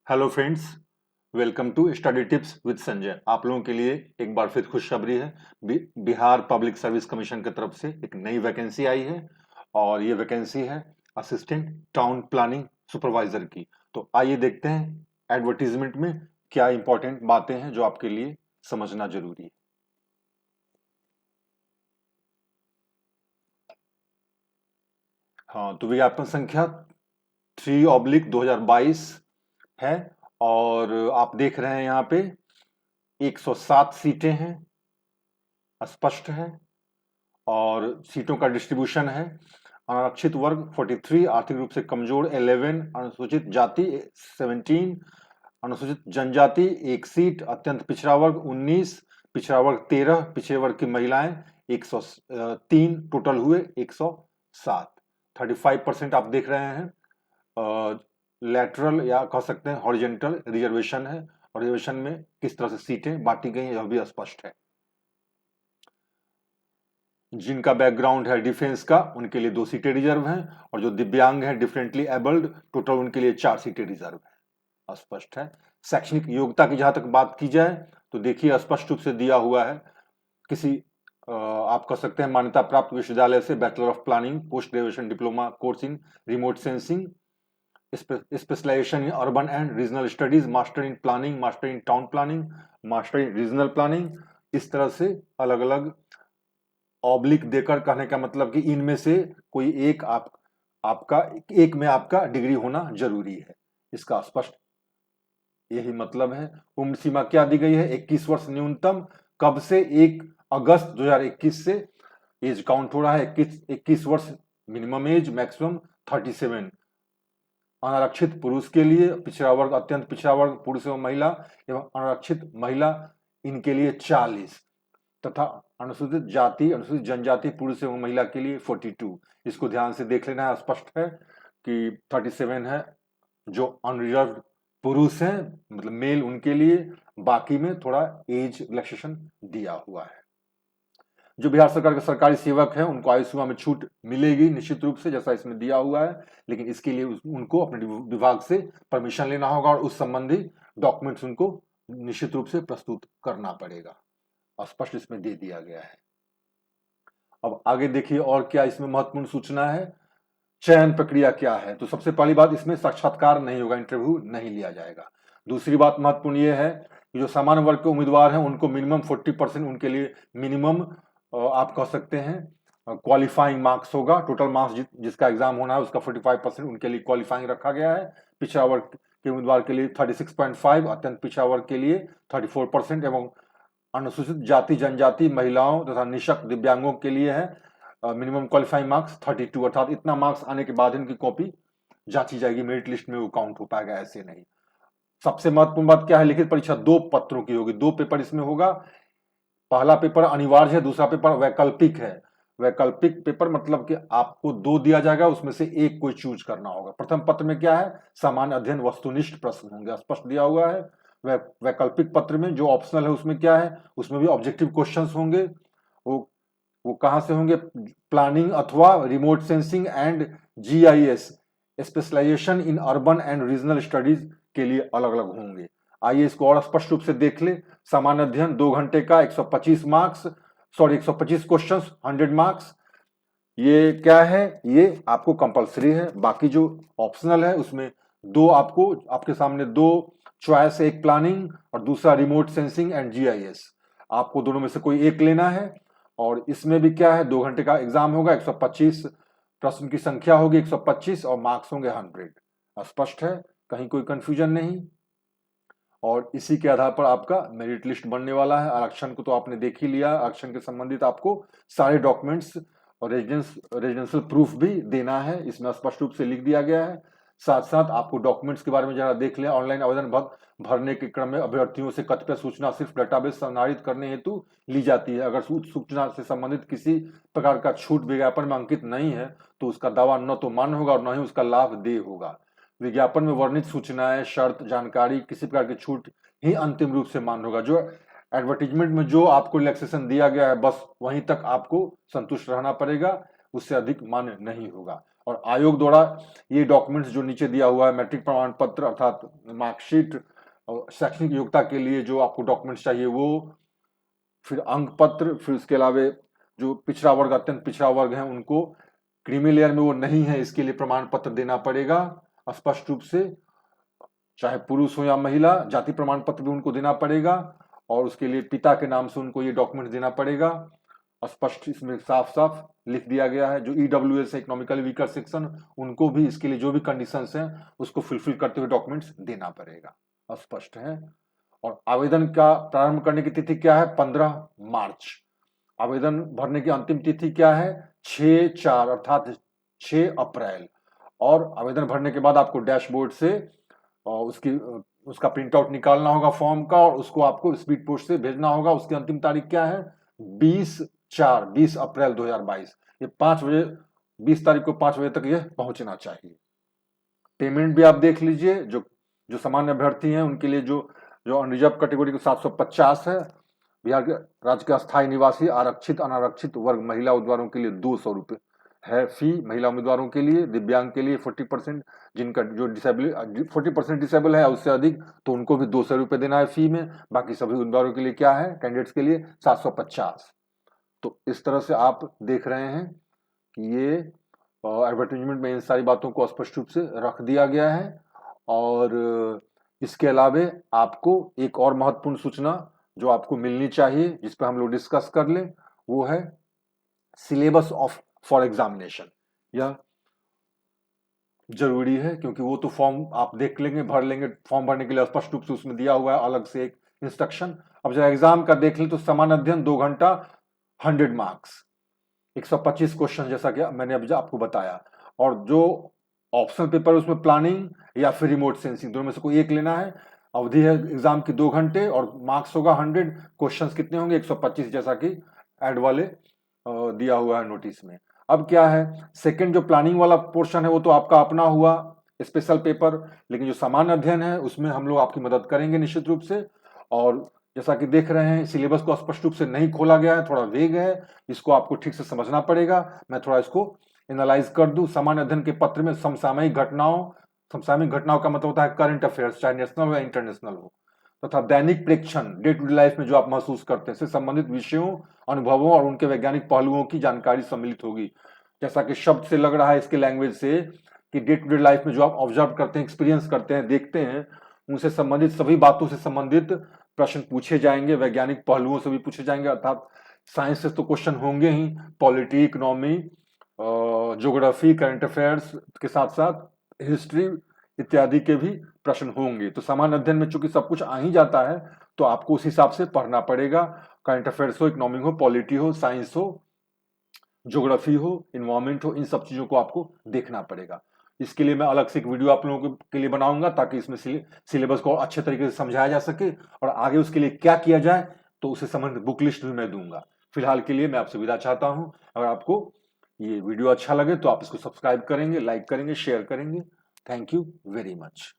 Hello friends, welcome to study tips with Sanjay. आप लोगों के लिए एक बार फिर खुशखबरी है। बिहार पब्लिक सर्विस कमीशन की तरफ से एक नई वैकेंसी आई है और ये वैकेंसी है असिस्टेंट टाउन प्लानिंग सुपरवाइजर की। तो आइए देखते हैं एडवर्टीजमेंट में क्या इंपॉर्टेंट बातें हैं जो आपके लिए समझना जरूरी है। हाँ, तो विज्ञापन संख्या 3/2022 है और आप देख रहे हैं यहाँ पे 107 सीटें हैं, स्पष्ट है। और सीटों का डिस्ट्रीब्यूशन है अनारक्षित वर्ग 43, आर्थिक रूप से कमजोर 11, अनुसूचित जाति 17, अनुसूचित जनजाति 1 सीट, अत्यंत पिछड़ा वर्ग 19, पिछड़ा वर्ग 13, पिछड़े वर्ग की महिलाएं 103, टोटल हुए 107। 35% आप देख रहे हैं लेटरल या कह सकते हैं हॉरिजेंटल रिजर्वेशन है और रिजर्वेशन में किस तरह से सीटें बांटी गई हैं यह भी स्पष्ट है। जिनका बैकग्राउंड है डिफेंस का उनके लिए 2 सीटें रिजर्व हैं और जो दिव्यांग हैं डिफरेंटली एबल्ड टोटल उनके लिए 4 सीटें रिजर्व है। स्पष्ट है। शैक्षणिक योग्यता की जहां तक बात की जाए तो देखिए स्पष्ट रूप से दिया हुआ है। किसी आप कह सकते हैं मान्यता प्राप्त विश्वविद्यालय से bachelor of planning, post graduation diploma course in remote sensing, specialisation in urban and regional studies, master in planning, master in town planning, master in regional planning. इस तरह से अलग अलग ऑब्लिक देकर कहने का मतलब कि इनमें से कोई एक आपका एक में आपका डिग्री होना जरूरी है। इसका स्पष्ट यही मतलब है। उम्र सीमा क्या दी गई है? 21 वर्ष न्यूनतम। कब से? 1 अगस्त 2021 से एज काउंट हो रहा है। 21 वर्ष मिनिमम एज, मैक्सिमम 37। अनारक्षित पुरुष के लिए, पिछड़ा वर्ग, अत्यंत पिछड़ा वर्ग पुरुष एवं महिला एवं अनारक्षित महिला इनके लिए 40 तथा अनुसूचित जाति, अनुसूचित जनजाति पुरुष एवं महिला के लिए 42। इसको ध्यान से देख लेना है। स्पष्ट है कि 37 है जो अनरिजर्व पुरुष हैं, मतलब मेल, उनके लिए। बाकी में थोड़ा एज रिलैक्सेशन दिया हुआ है। जो बिहार सरकार के सरकारी सेवक हैं उनको आयु सीमा में छूट मिलेगी निश्चित रूप से, जैसा इसमें दिया हुआ है, लेकिन इसके लिए उनको अपने विभाग से परमिशन लेना होगा और उस संबंधी डॉक्यूमेंट्स उनको निश्चित रूप से प्रस्तुत करना पड़ेगा। स्पष्ट इसमें दे दिया गया है। अब आगे देखिए और क्या इसमें महत्वपूर्ण सूचना है। चयन प्रक्रिया क्या है? तो सबसे पहली बात, इसमें साक्षात्कार नहीं होगा, इंटरव्यू नहीं लिया जाएगा। दूसरी बात महत्वपूर्ण यह है कि जो सामान्य वर्ग के उम्मीदवार हैं उनको मिनिमम 40%, उनके लिए मिनिमम आप कह सकते हैं क्वालिफाइंग मार्क्स होगा। टोटल मार्क्स जिसका एग्जाम होना है उसका 45% उनके लिए क्वालिफाइंग रखा गया है। पिछड़ा वर्ग के उम्मीदवार के लिए 36.5, अत्यंत पिछड़ा वर्ग के लिए 34% एवं अनुसूचित जाति जनजाति महिलाओं तथा निःशक्त दिव्यांगों के लिए है मिनिमम क्वालिफाइंग मार्क्स 32, अर्थात इतना मार्क्स आने के बाद इनकी कॉपी जांची जाएगी, मेरिट लिस्ट में वो काउंट हो पाएगा, ऐसे नहीं। सबसे महत्वपूर्ण बात क्या है? लिखित परीक्षा 2 पत्रों की होगी, 2 पेपर इसमें होगा। पहला पेपर अनिवार्य है, दूसरा पेपर वैकल्पिक है। वैकल्पिक पेपर मतलब कि आपको 2 दिया जाएगा, उसमें से एक कोई चूज करना होगा। प्रथम पत्र में क्या है? सामान्य अध्ययन वस्तुनिष्ठ प्रश्न होंगे, स्पष्ट दिया हुआ है। वैकल्पिक पत्र में जो ऑप्शनल है उसमें क्या है? उसमें भी ऑब्जेक्टिव क्वेश्चंस होंगे। वो कहां से होंगे? प्लानिंग अथवा remote sensing and GIS, specialisation in urban and regional studies के लिए अलग अलग होंगे। आइए इसको और स्पष्ट रूप से देख ले। सामान्य अध्ययन 2 घंटे का 125 मार्क्स, सॉरी 125 क्वेश्चन 100 मार्क्स। ये क्या है? ये आपको कंपलसरी है। बाकी जो ऑप्शनल है उसमें 2 आपको, आपके सामने 2 चॉइस है, एक प्लानिंग और दूसरा रिमोट सेंसिंग एंड जीआईएस। आपको दोनों में से कोई एक लेना है और इसमें भी क्या है? 2 घंटे का एग्जाम होगा, 125 प्रश्न की संख्या होगी 125 और मार्क्स होंगे 100। स्पष्ट है, कहीं कोई कंफ्यूजन नहीं। और इसी के आधार पर आपका मेरिट लिस्ट बनने वाला है। आरक्षण को तो आपने देख ही लिया। आरक्षण के संबंधित आपको सारे डॉक्यूमेंट्स और रेजिडेंशियल प्रूफ भी देना है, इसमें स्पष्ट रूप से लिख दिया गया है। साथ साथ आपको डॉक्यूमेंट्स के बारे में जरा देख लें। ऑनलाइन आवेदन भरने के क्रम में अभ्यर्थियों से कतिपय सूचना सिर्फ डेटाबेस संधारित करने हेतु ली जाती है। अगर सूचना से संबंधित किसी प्रकार का छूट विज्ञापन में अंकित नहीं है तो उसका दावा न तो मान्य होगा और न ही उसका लाभ देय होगा। विज्ञापन में वर्णित सूचनाएं, शर्त, जानकारी, किसी प्रकार की छूट ही अंतिम रूप से मान्य होगा। जो एडवर्टीजमेंट में जो आपको रिलैक्सेशन दिया गया है बस वहीं तक आपको संतुष्ट रहना पड़ेगा, उससे अधिक मान्य नहीं होगा। और आयोग द्वारा ये डॉक्यूमेंट्स जो नीचे दिया हुआ है, मैट्रिक प्रमाण पत्र अर्थात मार्कशीट और शैक्षणिक योग्यता के लिए जो आपको डॉक्यूमेंट्स चाहिए वो, फिर अंक पत्र, फिर उसके अलावा जो पिछड़ा वर्ग, अत्यंत पिछड़ा वर्ग है उनको, क्रीमी लेयर में वो नहीं है इसके लिए प्रमाण पत्र देना पड़ेगा स्पष्ट रूप से, चाहे पुरुष हो या महिला, जाति प्रमाण पत्र भी उनको देना पड़ेगा, और उसके लिए पिता के नाम से उनको ये डॉक्यूमेंट देना पड़ेगा। स्पष्ट इसमें साफ साफ लिख दिया गया है। जो ईडब्ल्यूएस है, इकोनॉमिकली वीकर सेक्शन, उनको भी इसके लिए जो भी कंडीशंस हैं उसको फुलफिल करते हुए डॉक्यूमेंट्स देना पड़ेगा। स्पष्ट है। और आवेदन का प्रारंभ करने की तिथि क्या है? 15 मार्च। आवेदन भरने की अंतिम तिथि क्या है? 6/4 अर्थात 6 अप्रैल। और आवेदन भरने के बाद आपको डैशबोर्ड से उसका प्रिंट आउट निकालना होगा फॉर्म का, और उसको आपको स्पीड पोस्ट से भेजना होगा। उसकी अंतिम तारीख क्या है? 20 अप्रैल 2022। ये 5 बजे, 20 तारीख को 5 बजे तक ये पहुंचना चाहिए। पेमेंट भी आप देख लीजिए। जो सामान्य अभ्यर्थी हैं उनके लिए जो अनरिजर्व कैटेगरी को 750 है। बिहार के राज्य के अस्थायी निवासी आरक्षित अनारक्षित वर्ग महिला उम्मीदवारों के लिए 200 रुपये है फी महिला उम्मीदवारों के लिए। दिव्यांग के लिए 40%, जिनका जो 40% डिसेबल है उससे अधिक, तो उनको भी 200 रुपये देना है फी में। बाकी सभी उम्मीदवारों के लिए क्या है, कैंडिडेट्स के लिए 750। तो इस तरह से आप देख रहे हैं कि ये एडवर्टाइजमेंट में इन सारी बातों को स्पष्ट रूप से रख दिया गया है। और इसके अलावे आपको एक और महत्वपूर्ण सूचना जो आपको मिलनी चाहिए, जिस पर हम लोग डिस्कस कर लें, वो है सिलेबस ऑफ फॉर एग्जामिनेशन। यह जरूरी है क्योंकि वो तो फॉर्म आप देख लेंगे, भर लेंगे। फॉर्म भरने के लिए स्पष्ट रूप से उसमें दिया हुआ है अलग से एक इंस्ट्रक्शन। अब जब एग्जाम का देख लें तो सामान्य अध्ययन 2 घंटा 100 मार्क्स, 125 क्वेश्चन, जैसा कि मैंने अभी आपको बताया। और जो ऑप्शनल पेपर उसमें प्लानिंग या फिर रिमोट सेंसिंग, दोनों में से कोई एक लेना है। अवधि है एग्जाम की 2 घंटे और मार्क्स होगा 100। क्वेश्चंस कितने होंगे? 125, जैसा कि एड वाले दिया हुआ है नोटिस में। अब क्या है, सेकंड जो प्लानिंग वाला पोर्शन है वो तो आपका अपना हुआ स्पेशल पेपर, लेकिन जो सामान्य अध्ययन है उसमें हम लोग आपकी मदद करेंगे निश्चित रूप से। और जैसा कि देख रहे हैं सिलेबस को स्पष्ट रूप से नहीं खोला गया है, थोड़ा वेग है, इसको आपको ठीक से समझना पड़ेगा। मैं थोड़ा इसको एनालाइज कर दूं। सामान्य अध्ययन के पत्र में समसामयिक घटनाओं का मतलब होता है करंट अफेयर्स, चाहे नेशनल हो या इंटरनेशनल हो, तथा दैनिक प्रेक्षण, डे टू डे लाइफ में जो आप महसूस करते हैं, से संबंधित विषयों, अनुभवों और उनके वैज्ञानिक पहलुओं की जानकारी सम्मिलित होगी। जैसा कि शब्द से लग रहा है इसके लैंग्वेज से कि डे टू डे लाइफ में जो आप ऑब्जर्व करते हैं, एक्सपीरियंस करते हैं, देखते हैं, उनसे संबंधित सभी बातों से संबंधित प्रश्न पूछे जाएंगे, वैज्ञानिक पहलुओं से भी पूछे जाएंगे। अर्थात साइंस से तो क्वेश्चन होंगे ही, polity, economy, geography, current affairs के साथ साथ हिस्ट्री इत्यादि के भी प्रश्न होंगे। तो सामान्य अध्ययन में चूंकि सब कुछ आ ही जाता है तो आपको उस हिसाब से पढ़ना पड़ेगा। करंट अफेयर्स हो, इकोनॉमी हो, पॉलिटी हो, साइंस हो, ज्योग्राफी हो, इन्वायरमेंट हो, इन सब चीजों को आपको देखना पड़ेगा। इसके लिए मैं अलग से एक वीडियो आप लोगों के लिए बनाऊंगा ताकि इसमें सिलेबस को अच्छे तरीके से समझाया जा सके, और आगे उसके लिए क्या किया जाए तो उसे संबंधित बुक लिस्ट भी मैं दूंगा। फिलहाल के लिए मैं आपसे विदा चाहता हूं। अगर आपको ये वीडियो अच्छा लगे तो आप इसको सब्सक्राइब करेंगे, लाइक करेंगे, शेयर करेंगे। Thank you very much.